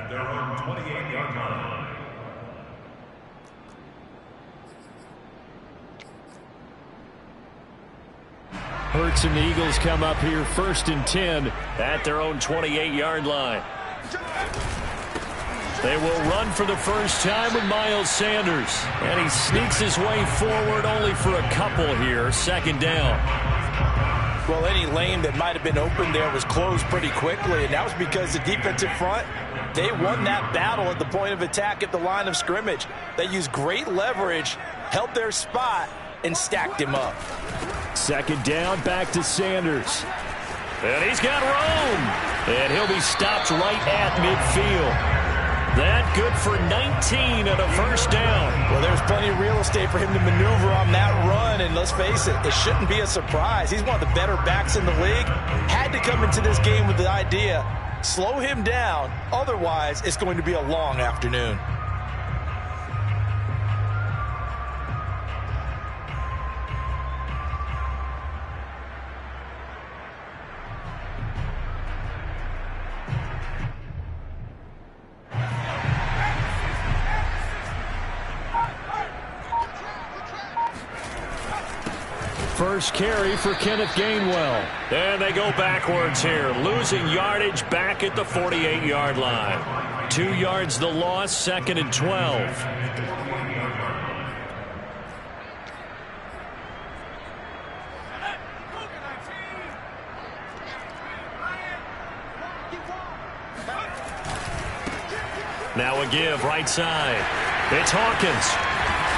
at their own 28-yard line. Hurts and the Eagles come up here 1st and 10 at their own 28-yard line. They will run for the first time with Miles Sanders. And he sneaks his way forward only for a couple here. 2nd down. Well, any lane that might have been open there was closed pretty quickly, and that was because the defensive front, they won that battle at the point of attack at the line of scrimmage. They used great leverage, held their spot, and stacked him up. 2nd down, back to Sanders. And he's got room. And he'll be stopped right at midfield. That good for 19 and a 1st down. Well, there's plenty of real estate for him to maneuver on that run, and let's face it, it shouldn't be a surprise. He's one of the better backs in the league. Had to come into this game with the idea, slow him down, otherwise it's going to be a long afternoon. First carry for Kenneth Gainwell. And they go backwards here, losing yardage back at the 48-yard line. 2 yards the loss, 2nd and 12. Now a give right side. It's Hawkins.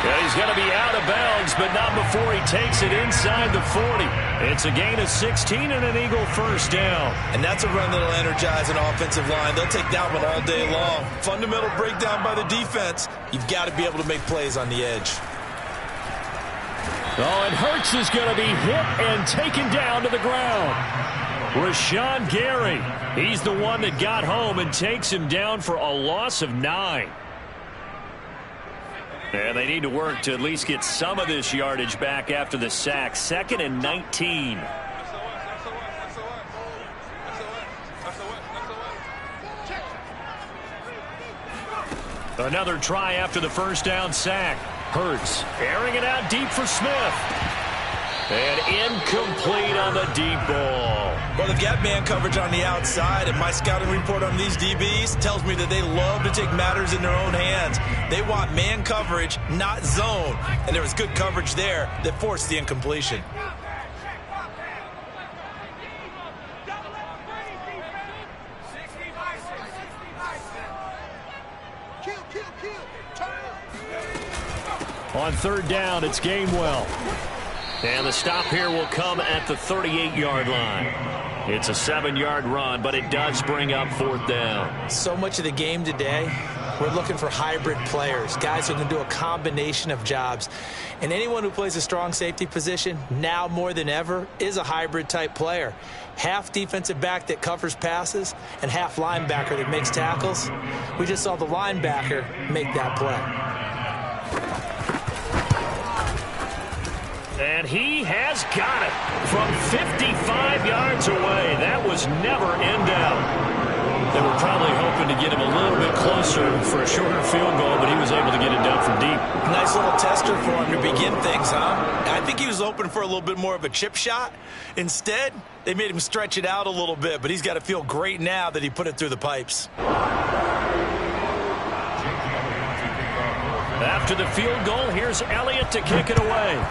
Yeah, he's going to be out of bounds, but not before he takes it inside the 40. It's a gain of 16 and an Eagle 1st down. And that's a run that'll energize an offensive line. They'll take that one all day long. Fundamental breakdown by the defense. You've got to be able to make plays on the edge. Oh, and Hurts is going to be hit and taken down to the ground. Rashawn Gary, he's the one that got home and takes him down for a loss of 9. And they need to work to at least get some of this yardage back after the sack. 2nd and 19. Another try after the 1st down sack. Hurts airing it out deep for Smith. And incomplete on the deep ball. Well, they've got man coverage on the outside, and my scouting report on these DBs tells me that they love to take matters in their own hands. They want man coverage, not zone. And there was good coverage there that forced the incompletion. On 3rd down, it's Gainwell. And the stop here will come at the 38-yard line. It's a 7-yard run, but it does bring up 4th down. So much of the game today, we're looking for hybrid players, guys who can do a combination of jobs. And anyone who plays a strong safety position, now more than ever, is a hybrid-type player. Half defensive back that covers passes and half linebacker that makes tackles. We just saw the linebacker make that play. And he has got it from 55 yards away. That was never in doubt. They were probably hoping to get him a little bit closer for a shorter field goal, but he was able to get it done from deep. Nice little tester for him to begin things, huh? I think he was open for a little bit more of a chip shot. Instead, they made him stretch it out a little bit, but he's got to feel great now that he put it through the pipes. After the field goal, here's Elliott to kick it away.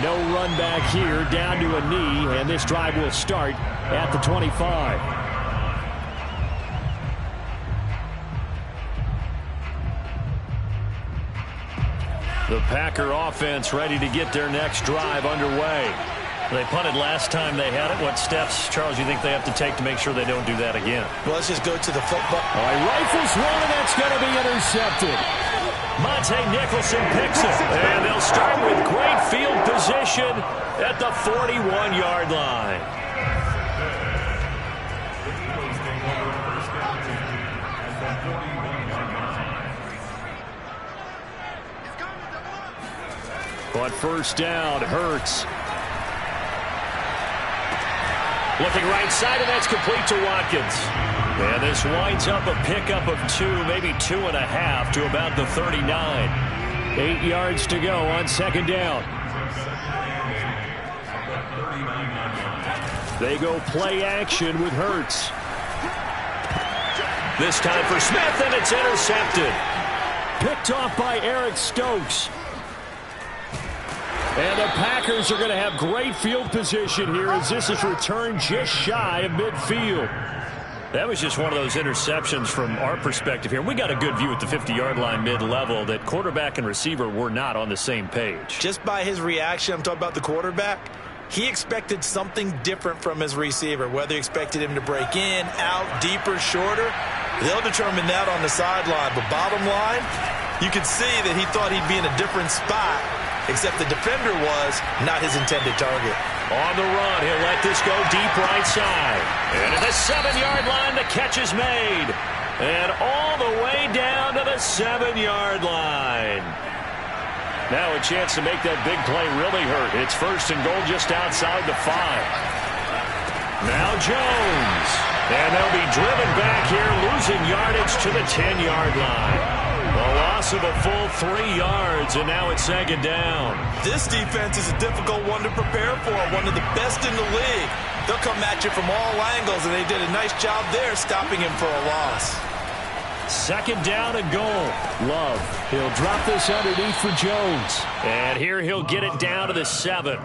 No run back here, down to a knee, and this drive will start at the 25. The Packer offense ready to get their next drive underway. They punted last time they had it. What steps, Charles, you think they have to take to make sure they don't do that again? Well, let's just go to the football. All right, rifles one, and that's going to be intercepted. Monte Nicholson picks it, and they'll start with great field position at the 41-yard line. On 1st down, Hurts Looking right side, and that's complete to Watkins. And this winds up a pickup of 2, maybe 2.5 to about the 39. 8 yards to go on second down. They go play action with Hurts. This time for Smith, and it's intercepted. Picked off by Eric Stokes. And the Packers are going to have great field position here as this is returned just shy of midfield. That was just one of those interceptions from our perspective here. We got a good view at the 50-yard line mid-level that quarterback and receiver were not on the same page. Just by his reaction, I'm talking about the quarterback, he expected something different from his receiver. Whether he expected him to break in, out, deeper, shorter, they'll determine that on the sideline. But bottom line, you could see that he thought he'd be in a different spot, except the defender was not his intended target. On the run, he'll let this go deep right side. And at the 7-yard line, the catch is made. And all the way down to the 7-yard line. Now a chance to make that big play really hurt. It's first and goal just outside the 5. Now Jones. And they'll be driven back here, losing yardage to the 10-yard line. A loss of a full 3 yards, and now it's second down. This defense is a difficult one to prepare for, one of the best in the league. They'll come at you from all angles, and they did a nice job there stopping him for a loss. Second down and goal. Love. He'll drop this underneath for Jones. And here he'll get it down to the 7.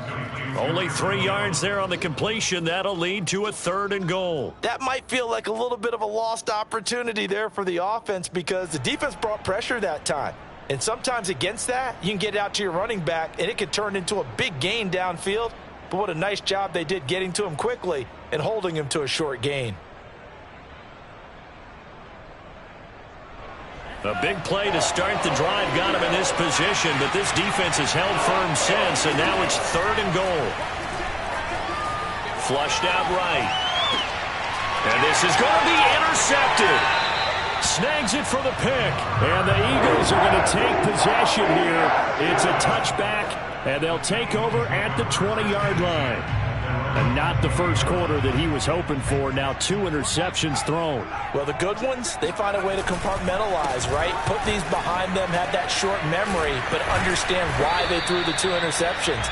Only 3 yards there on the completion. That'll lead to a third and goal. That might feel like a little bit of a lost opportunity there for the offense because the defense brought pressure that time. And sometimes against that, you can get out to your running back, and it could turn into a big gain downfield. But what a nice job they did getting to him quickly and holding him to a short gain. A big play to start the drive got him in this position, but this defense has held firm since, and now it's third and goal. Flushed out right. And this is going to be intercepted. Snags it for the pick, and the Eagles are going to take possession here. It's a touchback, and they'll take over at the 20-yard line. And not the first quarter that he was hoping for. Now 2 interceptions thrown. Well, the good ones, they find a way to compartmentalize, right? Put these behind them, have that short memory, but understand why they threw the 2 interceptions.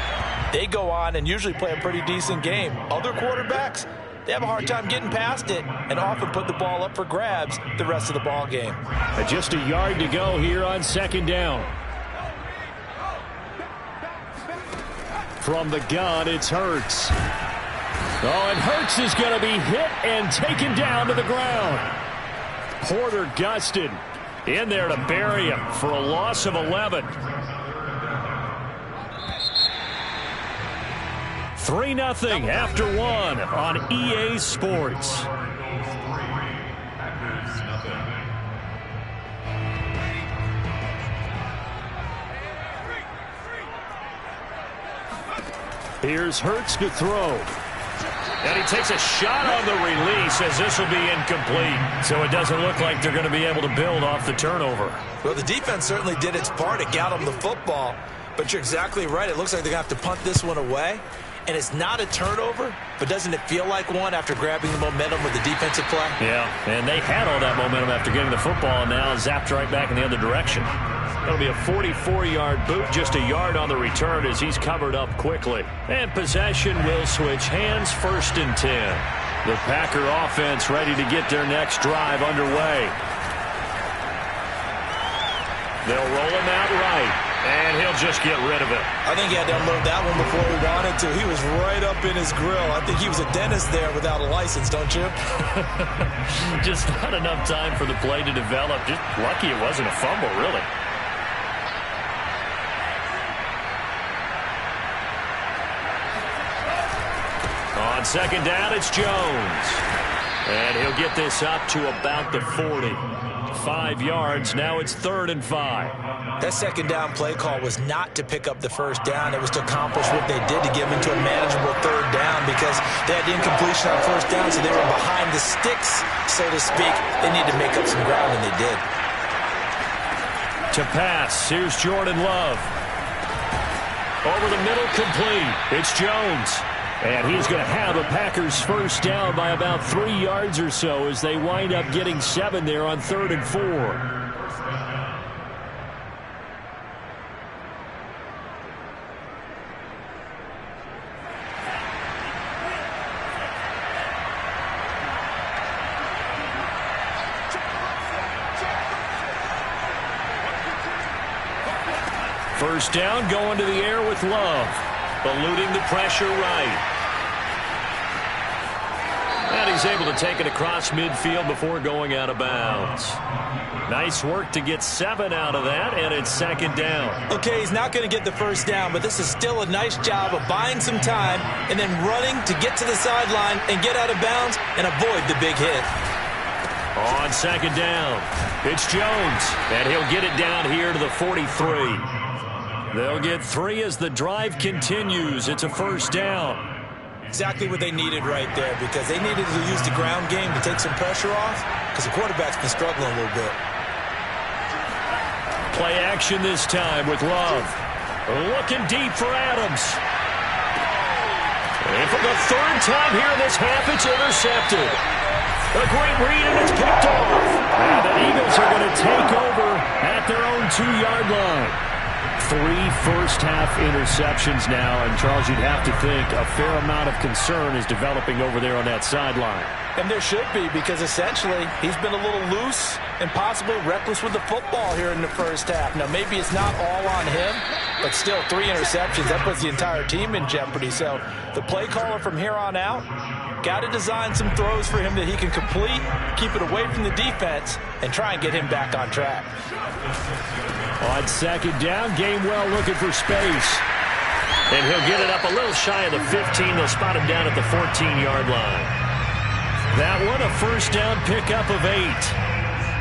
They go on and usually play a pretty decent game. Other quarterbacks, they have a hard time getting past it and often put the ball up for grabs the rest of the ball game. Just a yard to go here on second down. From the gun, it's Hurts. Oh, and Hurts is going to be hit and taken down to the ground. Porter Gustin in there to bury him for a loss of 11. 3-0 after 1 on EA Sports. Here's Hurts to throw. And he takes a shot on the release as this will be incomplete. So it doesn't look like they're going to be able to build off the turnover. Well, the defense certainly did its part. It got them the football. But you're exactly right. It looks like they're going to have to punt this one away. And it's not a turnover, but doesn't it feel like one after grabbing the momentum with the defensive play? Yeah, and they had all that momentum after getting the football and now zapped right back in the other direction. That'll be a 44-yard boot, just a yard on the return as he's covered up quickly. And possession will switch hands, first and 10. The Packer offense ready to get their next drive underway. They'll roll him out right, and he'll just get rid of it. I think he had to unload that one before he wanted to. He was right up in his grill. I think he was a dentist there without a license, don't you? Just not enough time for the play to develop. Just lucky it wasn't a fumble, really. On second down, it's Jones. And he'll get this up to about the 40. 5 yards. Now it's 3rd and 5. That second down play call was not to pick up the first down. It was to accomplish what they did to get them into a manageable 3rd down because they had the incompletion on first down, so they were behind the sticks, so to speak. They needed to make up some ground, and they did. To pass, here's Jordan Love. Over the middle, complete. It's Jones. And he's going to have a Packers first down by about 3 yards or so as they wind up getting 7 there on 3rd and 4. First down, going to the air with Love. Eluding the pressure right. And he's able to take it across midfield before going out of bounds. Nice work to get 7 out of that, and it's 2nd down. Okay, he's not going to get the first down, but this is still a nice job of buying some time and then running to get to the sideline and get out of bounds and avoid the big hit. On 2nd down, it's Jones, and he'll get it down here to the 43. They'll get 3 as the drive continues. It's a first down. Exactly what they needed right there, because they needed to use the ground game to take some pressure off, because the quarterback's been struggling a little bit. Play action this time with Love. Looking deep for Adams. And for the 3rd time here in this half, it's intercepted. A great read, and it's picked off. And the Eagles are going to take over at their own 2-yard line. 3 first-half interceptions now, and Charles, you'd have to think a fair amount of concern is developing over there on that sideline. And there should be, because essentially he's been a little loose and possibly reckless with the football here in the first half. Now, maybe it's not all on him, but still 3 interceptions. That puts the entire team in jeopardy. So the play caller from here on out got to design some throws for him that he can complete, keep it away from the defense, and try and get him back on track. On 2nd down, Gainwell looking for space. And he'll get it up a little shy of the 15. They'll spot him down at the 14-yard line. That one, a first down pickup of 8.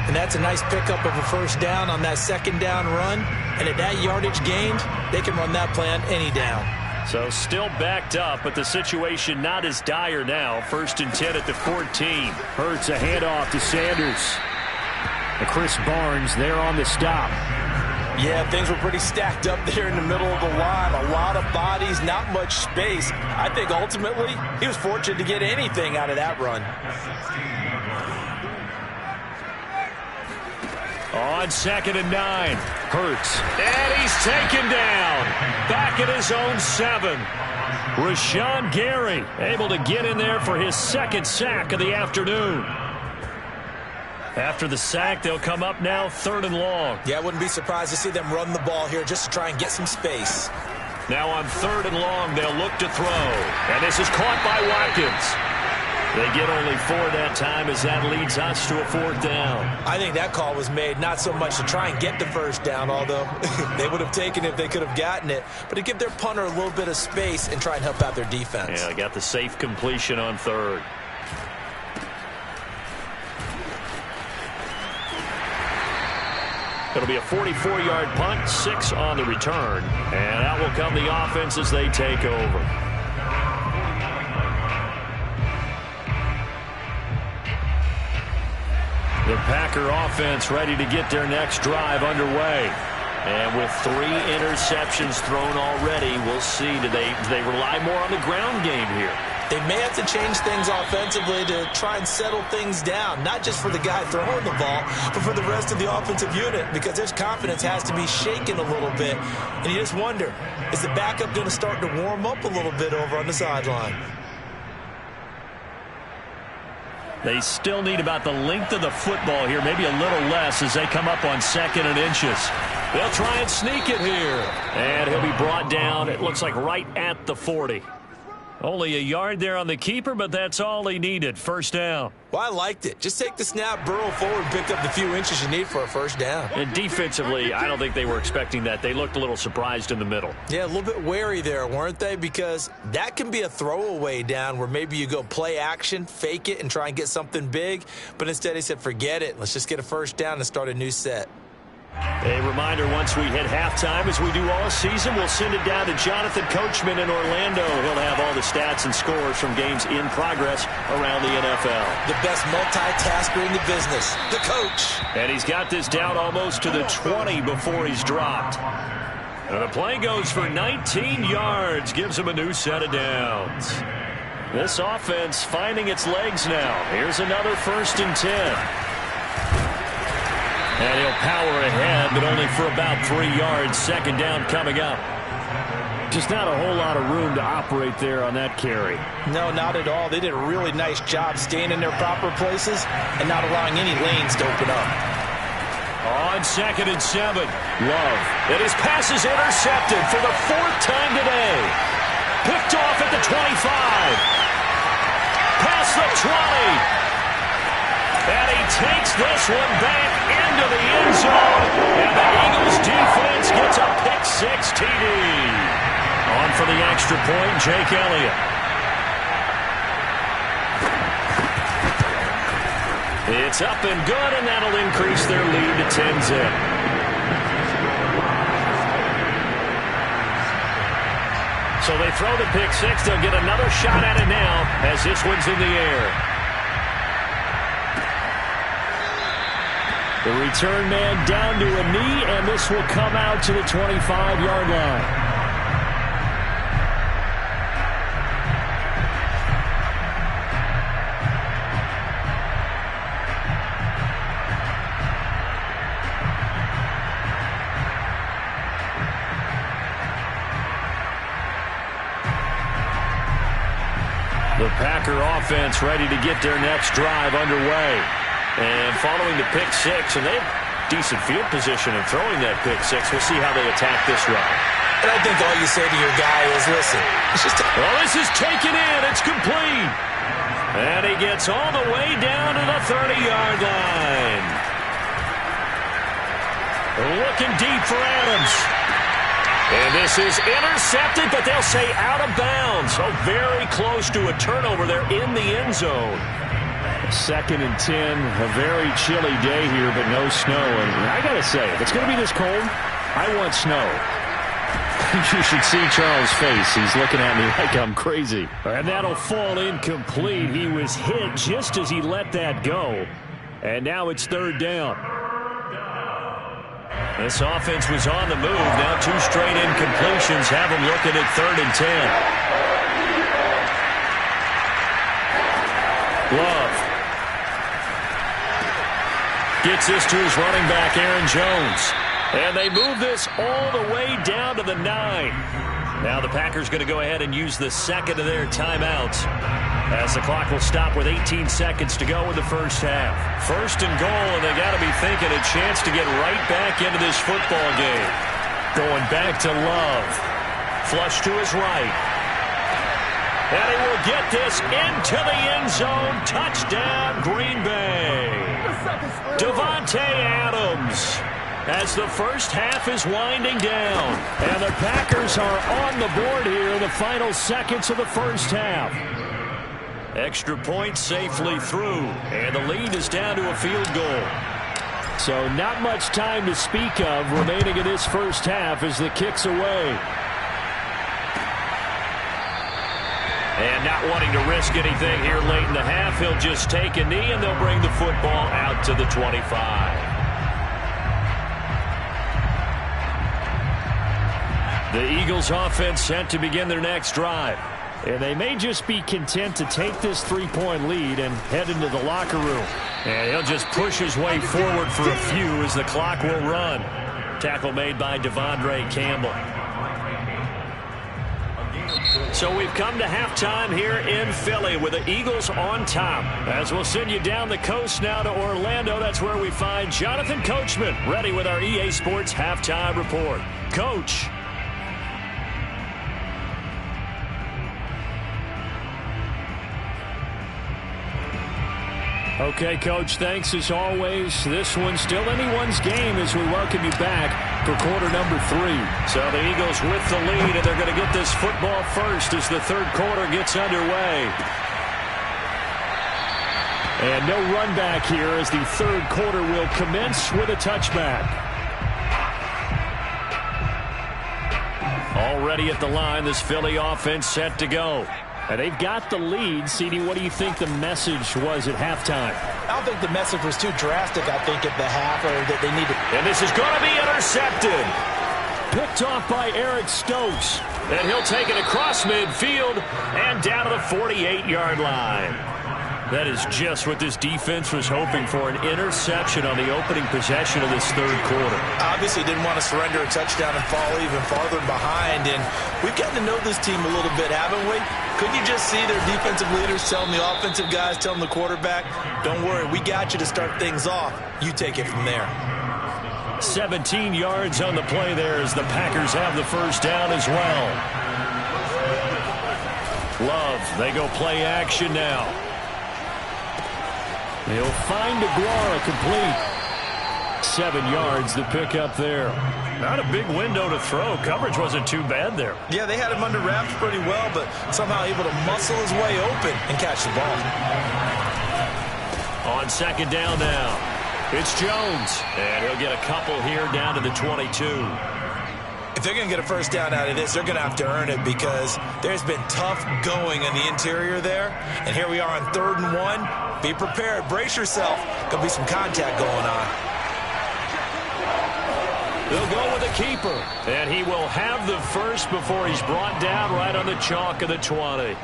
And that's a nice pickup of a first down on that 2nd down run. And at that yardage gained, they can run that play on any down. So still backed up, but the situation not as dire now. 1st and 10 at the 14. Hurts a handoff to Sanders. And Chris Barnes there on the stop. Yeah, things were pretty stacked up there in the middle of the line. A lot of bodies, not much space. I think ultimately he was fortunate to get anything out of that run. On 2nd and 9, Hurts. And he's taken down. Back at his own 7. Rashawn Gary able to get in there for his 2nd sack of the afternoon. After the sack, they'll come up now 3rd and long. Yeah, I wouldn't be surprised to see them run the ball here just to try and get some space. Now on 3rd and long, they'll look to throw. And this is caught by Watkins. They get only 4 that time as that leads us to a 4th down. I think that call was made not so much to try and get the first down, although they would have taken it if they could have gotten it, but to give their punter a little bit of space and try and help out their defense. Yeah, they got the safe completion on 3rd. It'll be a 44-yard punt, 6 on the return. And out will come the offense as they take over. The Packer offense ready to get their next drive underway. And with 3 interceptions thrown already, we'll see. Do they rely more on the ground game here? They may have to change things offensively to try and settle things down, not just for the guy throwing the ball, but for the rest of the offensive unit, because their confidence has to be shaken a little bit. And you just wonder, is the backup going to start to warm up a little bit over on the sideline? They still need about the length of the football here, maybe a little less as they come up on 2nd and inches. They'll try and sneak it here. And he'll be brought down, it looks like right at the 40. Only a yard there on the keeper, but that's all he needed. 1st down. Well, I liked it. Just take the snap, burrow forward, pick up the few inches you need for a 1st down. And defensively, I don't think they were expecting that. They looked a little surprised in the middle. Yeah, a little bit wary there, weren't they? Because that can be a throwaway down where maybe you go play action, fake it, and try and get something big. But instead he said, forget it. Let's just get a 1st down and start a new set. A reminder, once we hit halftime, as we do all season, we'll send it down to Jonathan Coachman in Orlando. He'll have all the stats and scores from games in progress around the NFL. The best multitasker in the business, the coach. And he's got this down almost to the 20 before he's dropped. And the play goes for 19 yards, gives him a new set of downs. This offense finding its legs now. Here's another 1st and 10. And he'll power ahead, but only for about 3 yards. 2nd down coming up. Just not a whole lot of room to operate there on that carry. No, not at all. They did a really nice job staying in their proper places and not allowing any lanes to open up. On 2nd and 7. Love. And his pass is intercepted for the 4th time today. Picked off at the 25. Past the 20. And he takes this one back into the end zone. And the Eagles defense gets a pick-6 TD. On for the extra point, Jake Elliott. It's up and good, and that'll increase their lead to 10-zip. So they throw the pick-6. They'll get another shot at it now as this one's in the air. The return man down to a knee, and this will come out to the 25-yard line. The Packer offense ready to get their next drive underway. And following the pick-6, and they have decent field position in throwing that pick-6. We'll see how they attack this run. And I think all you say to your guy is, listen, it's just well, this is taken in. It's complete. And he gets all the way down to the 30-yard line. Looking deep for Adams. And this is intercepted, but they'll say out of bounds. So very close to a turnover there in the end zone. 2nd and 10, a very chilly day here, but no snow. And I got to say, if it's going to be this cold, I want snow. You should see Charles' face. He's looking at me like I'm crazy. And that'll fall incomplete. He was hit just as he let that go. And now it's 3rd down. This offense was on the move. Now 2 straight incompletions have them looking at 3rd and 10. Love. Gets this to his running back, Aaron Jones. And they move this all the way down to the 9. Now the Packers going to go ahead and use the 2nd of their timeouts, as the clock will stop with 18 seconds to go in the first half. 1st and goal, and they got to be thinking a chance to get right back into this football game. Going back to Love. Flush to his right. And he will get this into the end zone. Touchdown, Green Bay. Davante Adams. As the first half is winding down. And the Packers are on the board here in the final seconds of the first half. Extra point safely through. And the lead is down to a field goal. So not much time to speak of remaining in this first half as the kick's away. And not wanting to risk anything here late in the half, he'll just take a knee and they'll bring the football out to the 25. The Eagles offense set to begin their next drive. And they may just be content to take this 3-point lead and head into the locker room. And he'll just push his way forward for a few as the clock will run. Tackle made by Devondre Campbell. So we've come to halftime here in Philly with the Eagles on top. As we'll send you down the coast now to Orlando, that's where we find Jonathan Coachman ready with our EA Sports halftime report. Coach. Okay, Coach, thanks as always. This one's still anyone's game as we welcome you back for quarter number 3. So the Eagles with the lead, and they're going to get this football first as the third quarter gets underway. And no run back here as the third quarter will commence with a touchback. Already at the line, this Philly offense set to go. And they've got the lead. CD, what do you think the message was at halftime? I don't think the message was too drastic, I think, at the half, or that they needed. And this is going to be intercepted. Picked off by Eric Stokes. And he'll take it across midfield and down to the 48-yard line. That is just what this defense was hoping for, an interception on the opening possession of this third quarter. Obviously didn't want to surrender a touchdown and fall even farther behind. And we've gotten to know this team a little bit, haven't we? Couldn't you just see their defensive leaders telling the offensive guys, telling the quarterback, don't worry, we got you to start things off. You take it from there. 17 yards on the play there as the Packers have the first down as well. Love, they go play action now. He'll find Aguara complete. 7 yards to pick up there. Not a big window to throw. Coverage wasn't too bad there. Yeah, they had him under wraps pretty well, but somehow able to muscle his way open and catch the ball. On second down now, it's Jones. And he'll get a couple here down to the 22. If they're going to get a first down out of this, they're going to have to earn it because there's been tough going in the interior there. And here we are on 3rd and 1. Be prepared. Brace yourself. Going to be some contact going on. They'll go with the keeper. And he will have the first before he's brought down right on the chalk of the 20.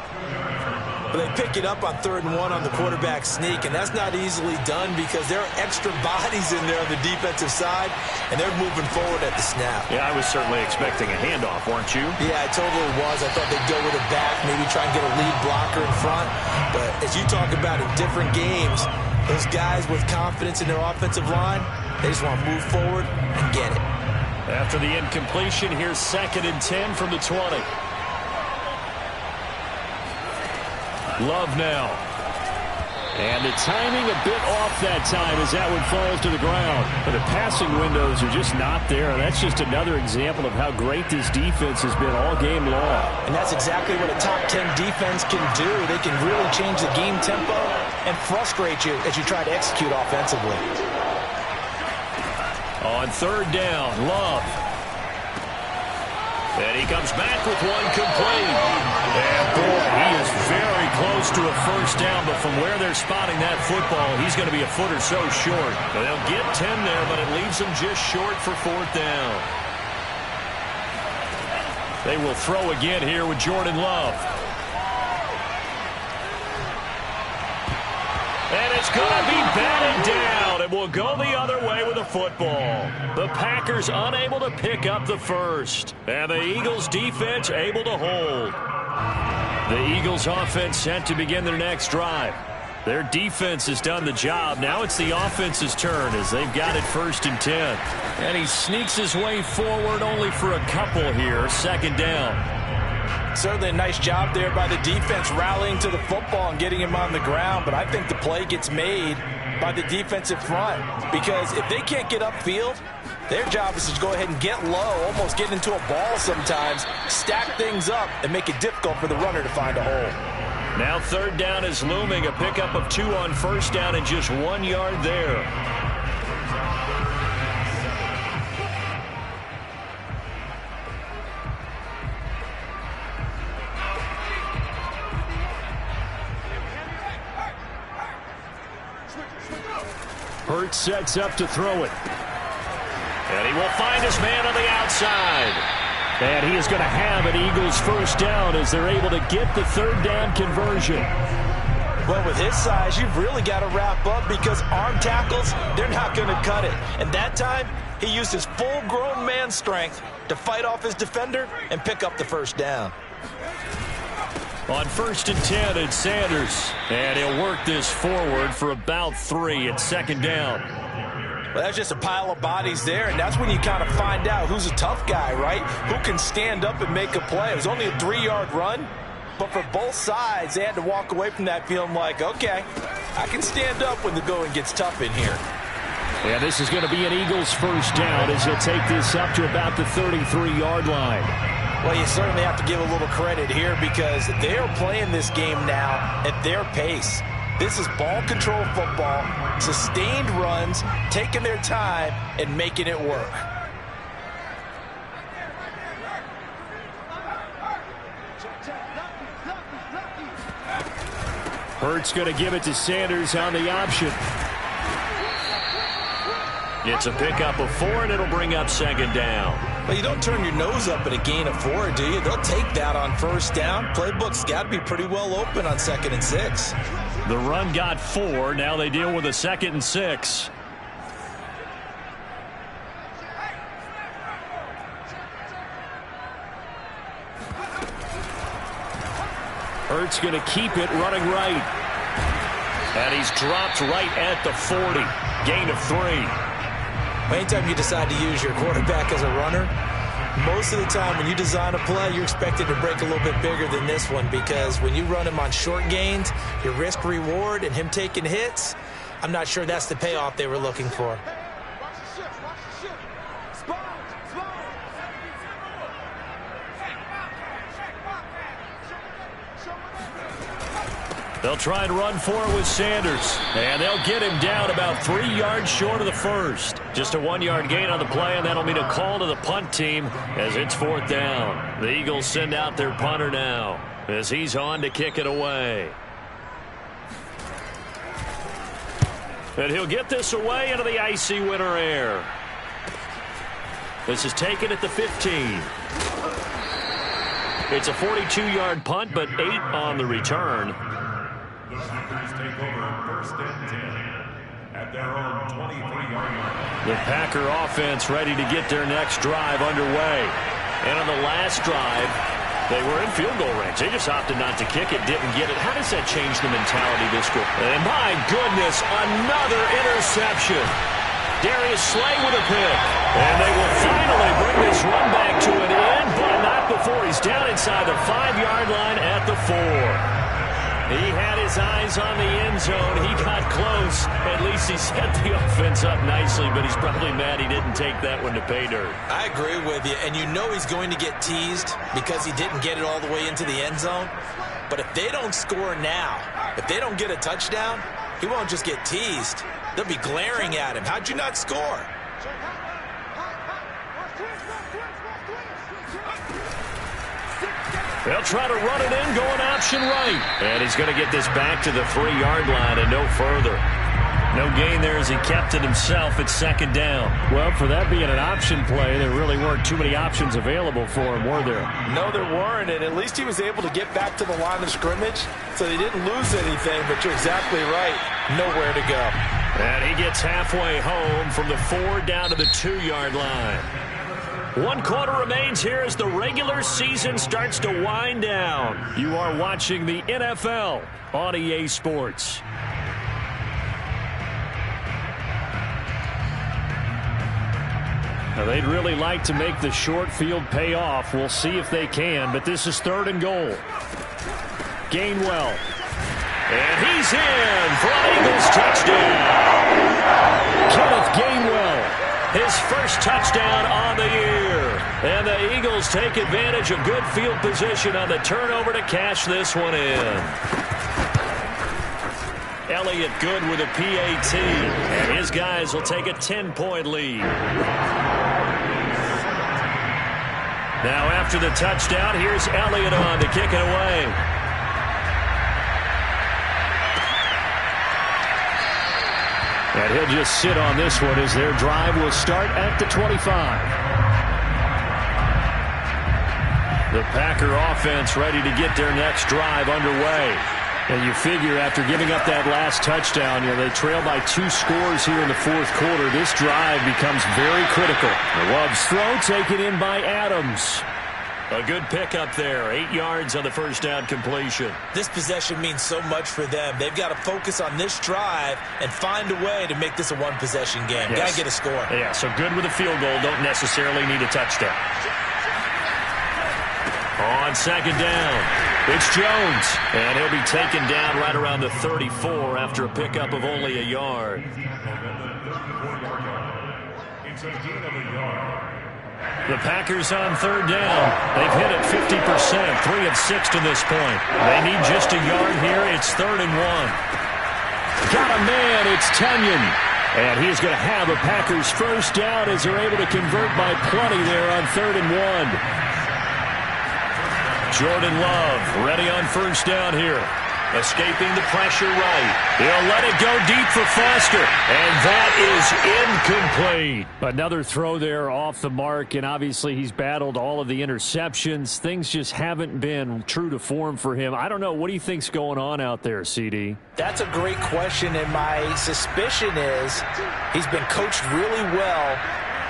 But they pick it up on 3rd and 1 on the quarterback sneak, and that's not easily done because there are extra bodies in there on the defensive side, and they're moving forward at the snap. Yeah, I was certainly expecting a handoff, weren't you? Yeah, I totally was. I thought they'd go with it back, maybe try and get a lead blocker in front. But as you talk about in different games, those guys with confidence in their offensive line, they just want to move forward and get it. After the incompletion, here's 2nd and 10 from the 20. Love now. And the timing a bit off that time as that one falls to the ground. But the passing windows are just not there. That's just another example of how great this defense has been all game long. And that's exactly what a top 10 defense can do. They can really change the game tempo and frustrate you as you try to execute offensively. On 3rd down, Love. And he comes back with one complete. And boy, he is very close to a first down, but from where they're spotting that football, he's going to be a foot or so short. They'll get 10 there, but it leaves them just short for 4th down. They will throw again here with Jordan Love. And it's going to be batted down. It will go the other way with the football. The Packers unable to pick up the first. And the Eagles defense able to hold. The Eagles offense set to begin their next drive. Their defense has done the job. Now it's the offense's turn as they've got it 1st and 10. And he sneaks his way forward only for a couple here. 2nd down. Certainly a nice job there by the defense rallying to the football and getting him on the ground. But I think the play gets made by the defensive front because if they can't get upfield, their job is to go ahead and get low, almost get into a ball sometimes, stack things up, and make it difficult for the runner to find a hole. Now 3rd down is looming. A pickup of 2 on 1st down and just 1 yard there. Hurts sets up to throw it. And he will find his man on the outside. And he is going to have an Eagles first down as they're able to get the 3rd down conversion. Well, with his size, you've really got to wrap up because arm tackles, they're not going to cut it. And that time, he used his full-grown man strength to fight off his defender and pick up the first down. On 1st and 10, it's Sanders. And he'll work this forward for about 3 at 2nd down. Well, that's just a pile of bodies there, and that's when you kind of find out who's a tough guy, right? Who can stand up and make a play. It was only a 3-yard run, but for both sides, they had to walk away from that feeling like, okay, I can stand up when the going gets tough in here. And this is going to be an Eagles first down as he'll take this up to about the 33-yard line. Well, you certainly have to give a little credit here because they are playing this game now at their pace. This is ball control football, sustained runs, taking their time and making it work. Hurts going to give it to Sanders on the option. It's a pickup of 4, and it'll bring up 2nd down. Well, you don't turn your nose up at a gain of 4, do you? They'll take that on first down. Playbook's got to be pretty well open on 2nd and 6. The run got 4. Now they deal with a 2nd and 6. Hurts going to keep it running right. And he's dropped right at the 40. Gain of 3. Anytime you decide to use your quarterback as a runner, most of the time when you design a play, you're expected to break a little bit bigger than this one, because when you run him on short gains, your risk-reward and him taking hits, I'm not sure that's the payoff they were looking for. They'll try and run for it with Sanders. And they'll get him down about 3 yards short of the first. Just a 1-yard gain on the play, and that'll mean a call to the punt team as it's 4th down. The Eagles send out their punter now as he's on to kick it away. And he'll get this away into the icy winter air. This is taken at the 15. It's a 42-yard punt, but 8 on the return. The Packers take over 1st and 10 at their own 23-yard line. The Packer offense ready to get their next drive underway. And on the last drive, they were in field goal range. They just opted not to kick it, didn't get it. How does that change the mentality this group? And my goodness, another interception. Darius Slay with a pick. And they will finally bring this run back to an end, but not before he's down inside the 5-yard line at the 4. He had his eyes on the end zone. He got close. At least he set the offense up nicely, but he's probably mad he didn't take that one to pay dirt. I agree with you, and you know he's going to get teased because he didn't get it all the way into the end zone. But if they don't score now, if they don't get a touchdown, he won't just get teased. They'll be glaring at him. How'd you not score? They'll try to run it in, going option right. And he's going to get this back to the 3-yard line and no further. No gain there as he kept it himself at 2nd down. Well, for that being an option play, there really weren't too many options available for him, were there? No, there weren't, and at least he was able to get back to the line of scrimmage, so they didn't lose anything, but you're exactly right. Nowhere to go. And he gets halfway home from the 4 down to the 2-yard line. 1 quarter remains here as the regular season starts to wind down. You are watching the NFL on EA Sports. Now, they'd really like to make the short field pay off. We'll see if they can, but this is 3rd and goal. Gainwell. And he's in for an Eagles touchdown. Kenneth Gainwell. His first touchdown on the year. And the Eagles take advantage of good field position on the turnover to cash this one in. Elliott good with a PAT. And his guys will take a 10-point lead. Now after the touchdown, here's Elliott on to kick it away. And he'll just sit on this one as their drive will start at the 25. The Packer offense ready to get their next drive underway. And you figure after giving up that last touchdown, they trail by 2 scores here in the 4th quarter. This drive becomes very critical. The Love's throw taken in by Adams. A good pickup there. 8 yards on the first down completion. This possession means so much for them. They've got to focus on this drive and find a way to make this a 1-possession game. Yes. Got to get a score. Yeah, so good with a field goal. Don't necessarily need a touchdown. On 2nd down, it's Jones. And he'll be taken down right around the 34 after a pickup of only a yard. It's a gain of a yard. The Packers on 3rd down. They've hit it 50%, 3 of 6 to this point. They need just a yard here. It's 3rd and 1. Got a man. It's Tunyon. And he's going to have a Packers first down as they're able to convert by plenty there on 3rd and 1. Jordan Love ready on first down here. Escaping the pressure right. He'll let it go deep for Foster. And that is incomplete. Another throw there off the mark, and obviously he's battled all of the interceptions. Things just haven't been true to form for him. I don't know. What do you think's going on out there, CD? That's a great question, and my suspicion is he's been coached really well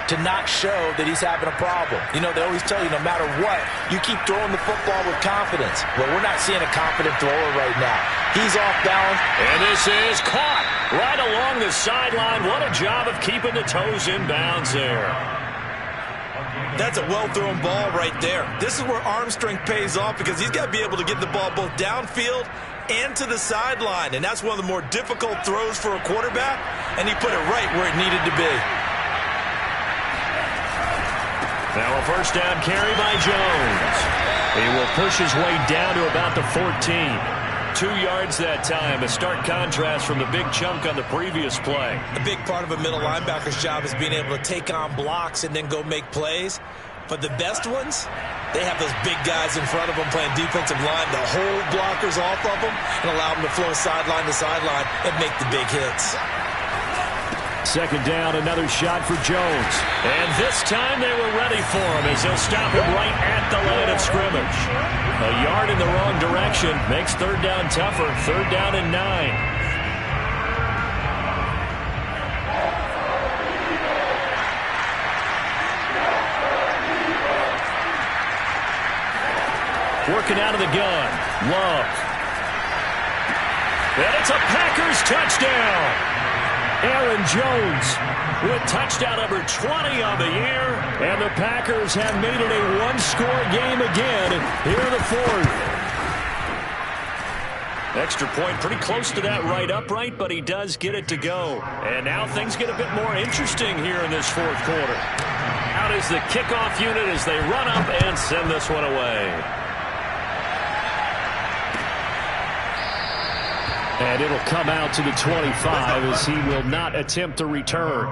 to not show that he's having a problem. You know, they always tell you no matter what, you keep throwing the football with confidence. Well, we're not seeing a confident thrower right now. He's off balance. And this is caught right along the sideline. What a job of keeping the toes in bounds there. That's a well-thrown ball right there. This is where arm strength pays off because he's got to be able to get the ball both downfield and to the sideline. And that's one of the more difficult throws for a quarterback, and he put it right where it needed to be. Now a first down carry by Jones. He will push his way down to about the 14. 2 yards that time. A stark contrast from the big chunk on the previous play. A big part of a middle linebacker's job is being able to take on blocks and then go make plays. But the best ones, they have those big guys in front of them playing defensive line to hold blockers off of them and allow them to flow sideline to sideline and make the big hits. Second down, another shot for Jones. And this time they were ready for him as they'll stop him right at the line of scrimmage. A yard in the wrong direction makes third down tougher. Third down and 9. Working out of the gun. Love. And it's a Packers touchdown. Aaron Jones with touchdown number 20 on the year. And the Packers have made it a one-score game again here in the fourth. Extra point pretty close to that right upright, but he does get it to go. And now things get a bit more interesting here in this fourth quarter. Out is the kickoff unit as they run up and send this one away. And it'll come out to the 25 as he will not attempt to return.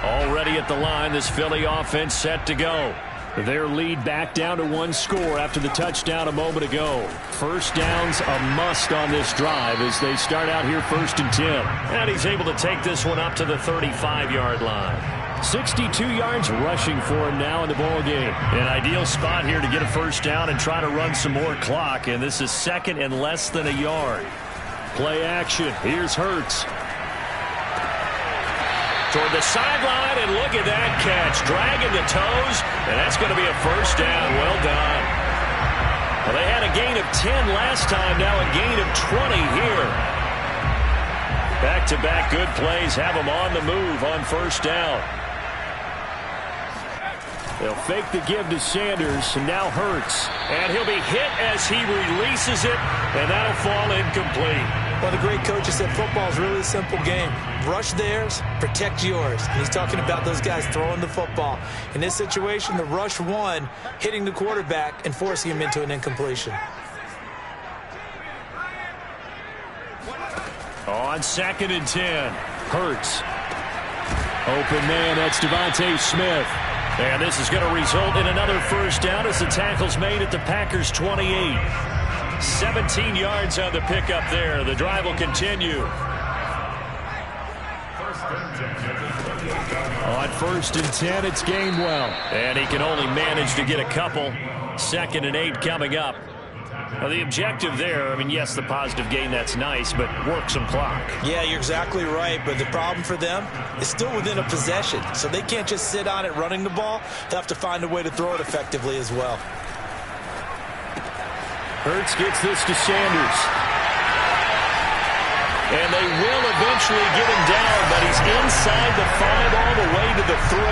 Already at the line, this Philly offense set to go. Their lead back down to 1 score after the touchdown a moment ago. First down's a must on this drive as they start out here 1st and 10. And he's able to take this one up to the 35-yard line. 62 yards rushing for him now in the ball game. An ideal spot here to get a first down and try to run some more clock. And this is second and less than a yard. Play action. Here's Hurts. Toward the sideline, and look at that catch. Dragging the toes, and that's going to be a first down. Well done. Well, they had a gain of 10 last time, now a gain of 20 here. Back-to-back good plays have them on the move on first down. They'll fake the give to Sanders, and now Hurts. And he'll be hit as he releases it, and that'll fall incomplete. Well, the great coach has said football is really a simple game. Rush theirs, protect yours. And he's talking about those guys throwing the football. In this situation, the rush one, hitting the quarterback and forcing him into an incompletion. On 2nd and 10. Hurts. Open man, that's Devontae Smith. And this is going to result in another first down as the tackle's made at the Packers' 28. 17 yards on the pickup there. The drive will continue. On 1st and 10, it's Gainwell. And he can only manage to get a couple. 2nd and 8 coming up. Now the objective there, I mean, yes, the positive gain, that's nice, but work some clock. Yeah, you're exactly right, but the problem for them is still within a possession, so they can't just sit on it running the ball. They'll have to find a way to throw it effectively as well. Hurts gets this to Sanders. And they will eventually get him down, but he's inside the 5 all the way to the 3.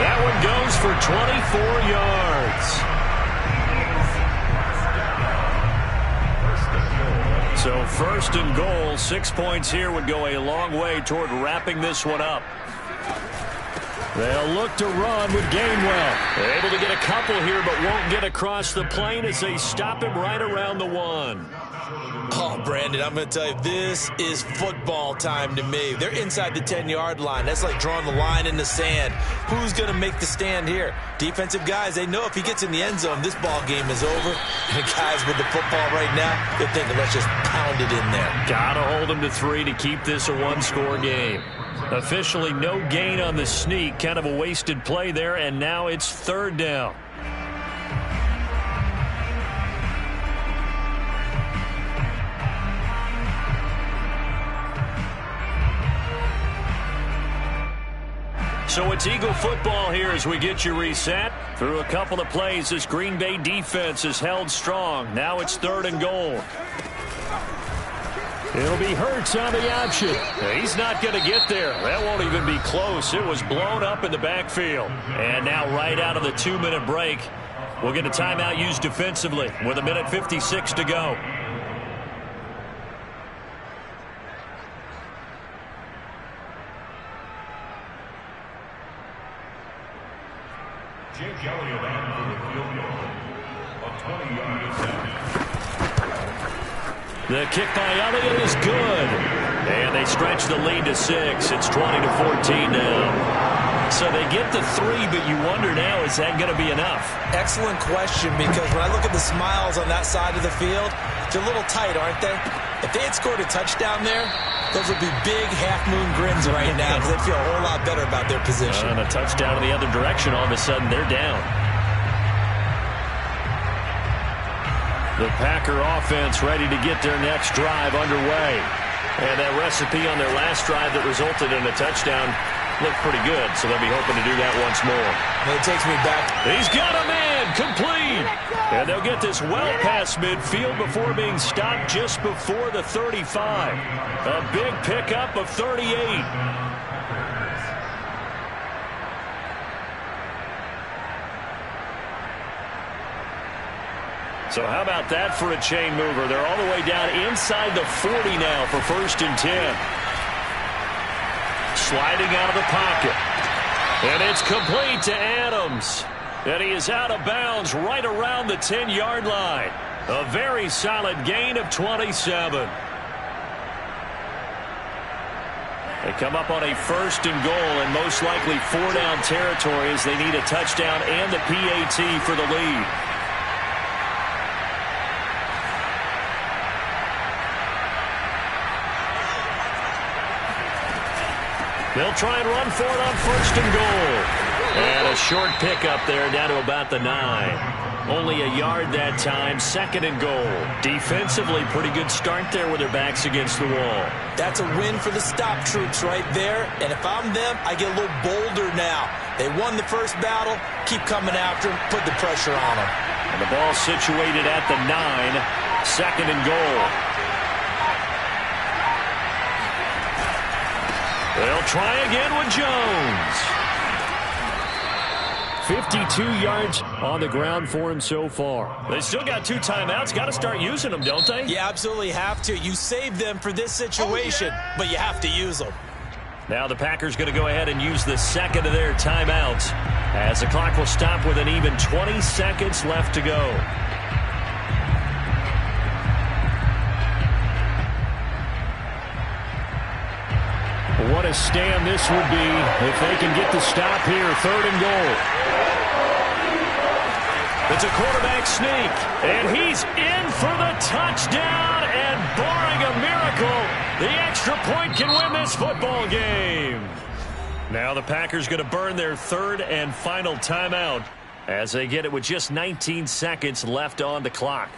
That one goes for 24 yards. So 1st and goal, 6 points here would go a long way toward wrapping this one up. They'll look to run with Gainwell. They're able to get a couple here, but won't get across the plane as they stop him right around the 1. Oh, Brandon, I'm going to tell you, this is football time to me. They're inside the 10-yard line. That's like drawing the line in the sand. Who's going to make the stand here? Defensive guys, they know if he gets in the end zone, this ball game is over. And guys with the football right now, they're thinking, let's just pound it in there. Gotta hold him to 3 to keep this a one-score game. Officially no gain on the sneak. Kind of a wasted play there, and now it's 3rd down. So it's Eagle football here as we get you reset. Through a couple of plays, this Green Bay defense is held strong. Now it's 3rd and goal. It'll be Hurts on the option. He's not going to get there. That won't even be close. It was blown up in the backfield. And now right out of the 2-minute break, we'll get a timeout used defensively with 1:56 to go. Jake Elliott on for the field goal. A 20-yard attempt. The kick by Elliott is good. And they stretch the lead to 6. It's 20-14 now. So they get the 3, but you wonder now, is that going to be enough? Excellent question, because when I look at the smiles on that side of the field, they're a little tight, aren't they? If they had scored a touchdown there, those would be big half-moon grins right now because they feel a whole lot better about their position. And a touchdown in the other direction, all of a sudden they're down. The Packer offense ready to get their next drive underway. And that recipe on their last drive that resulted in a touchdown looked pretty good, so they'll be hoping to do that once more. And it takes me back. He's got a man, complete. And they'll get this well past midfield before being stopped just before the 35. A big pickup of 38. So how about that for a chain mover? They're all the way down inside the 40 now for 1st and 10. Sliding out of the pocket. And it's complete to Adams. And he is out of bounds right around the 10-yard line. A very solid gain of 27. They come up on a 1st and goal and most likely 4-down territory as they need a touchdown and the PAT for the lead. They'll try and run for it on 1st and goal. And a short pickup there down to about the 9. Only a yard that time, 2nd and goal. Defensively, pretty good start there with their backs against the wall. That's a win for the stop troops right there. And if I'm them, I get a little bolder now. They won the first battle. Keep coming after them. Put the pressure on them. And the ball situated at the 9. 2nd and goal. They'll try again with Jones. 52 yards on the ground for him so far. They still got 2 timeouts. Got to start using them, don't they? You absolutely have to. You save them for this situation, but you have to use them. Now the Packers going to go ahead and use the 2nd of their timeouts as the clock will stop with an even 20 seconds left to go. What a stand this would be if they can get the stop here. 3rd and goal. It's a quarterback sneak, and he's in for the touchdown, and barring a miracle, the extra point can win this football game. Now the Packers going to burn their 3rd and final timeout as they get it with just 19 seconds left on the clock.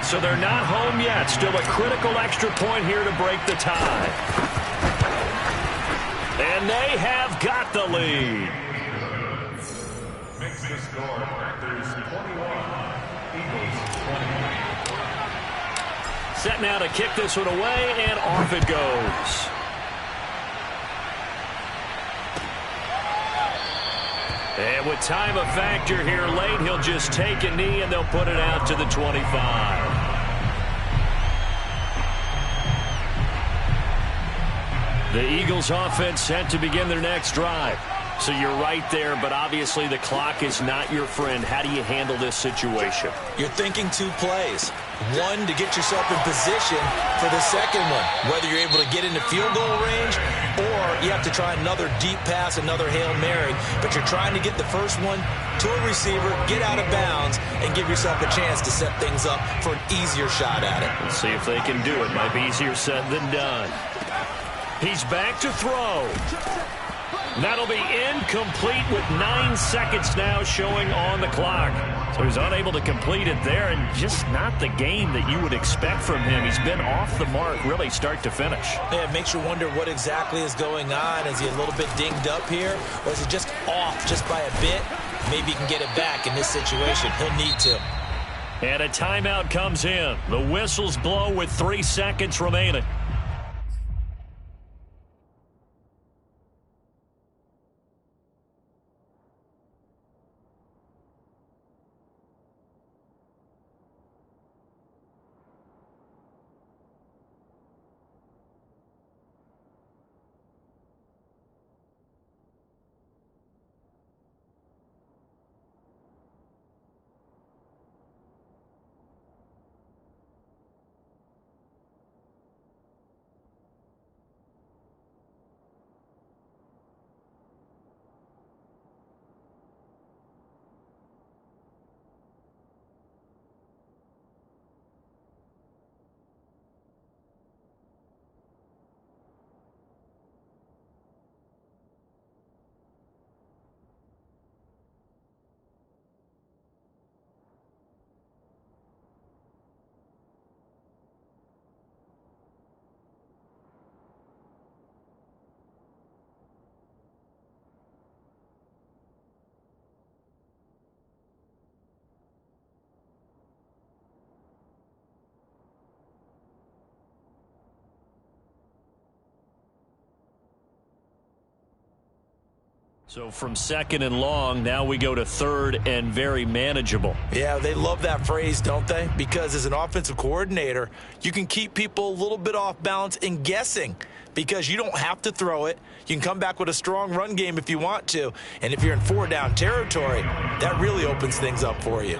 So they're not home yet. Still a critical extra point here to break the tie. And they have got the lead. Makes the score. Panthers 21. Eagles 20. Set now to kick this one away, and off it goes. And with time a factor here late, he'll just take a knee, and they'll put it out to the 25. The Eagles offense set to begin their next drive. So you're right there, but obviously the clock is not your friend. How do you handle this situation? You're thinking 2 plays. One, to get yourself in position for the second one, whether you're able to get into field goal range or you have to try another deep pass, another Hail Mary, but you're trying to get the first one to a receiver, get out of bounds, and give yourself a chance to set things up for an easier shot at it. Let's see if they can do it. Might be easier said than done. He's back to throw. That'll be incomplete with 9 seconds now showing on the clock. So he's unable to complete it there, and just not the game that you would expect from him. He's been off the mark really start to finish. Yeah, it makes you wonder what exactly is going on. Is he a little bit dinged up here, or is it just off just by a bit? Maybe he can get it back in this situation. He'll need to. And a timeout comes in. The whistles blow with 3 seconds remaining. So from second and long, now we go to third and very manageable. Yeah, they love that phrase, don't they? Because as an offensive coordinator, you can keep people a little bit off balance and guessing because you don't have to throw it. You can come back with a strong run game if you want to. And if you're in 4-down territory, that really opens things up for you.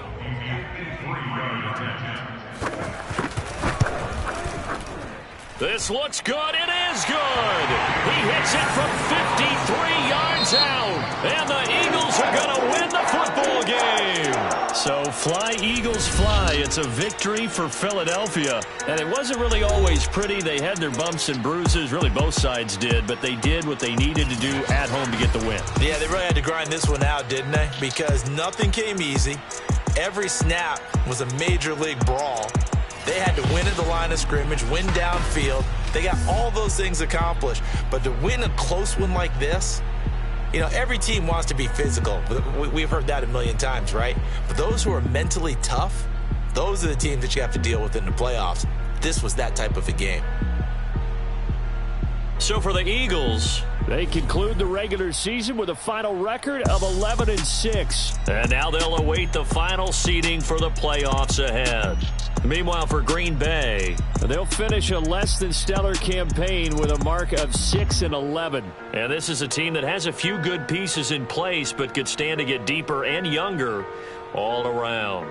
This looks good. It is good. He hits it from 53 yards out. And the Eagles are going to win the football game. So fly, Eagles, fly. It's a victory for Philadelphia. And it wasn't really always pretty. They had their bumps and bruises. Really, both sides did. But they did what they needed to do at home to get the win. Yeah, they really had to grind this one out, didn't they? Because nothing came easy. Every snap was a major league brawl. They had to win at the line of scrimmage, win downfield. They got all those things accomplished. But to win a close one like this, you know, every team wants to be physical. We've heard that a million times, right? But those who are mentally tough, those are the teams that you have to deal with in the playoffs. This was that type of a game. So for the Eagles, they conclude the regular season with a final record of 11-6. And now they'll await the final seeding for the playoffs ahead. Meanwhile, for Green Bay, they'll finish a less than stellar campaign with a mark of 6-11. And this is a team that has a few good pieces in place, but could stand to get deeper and younger all around.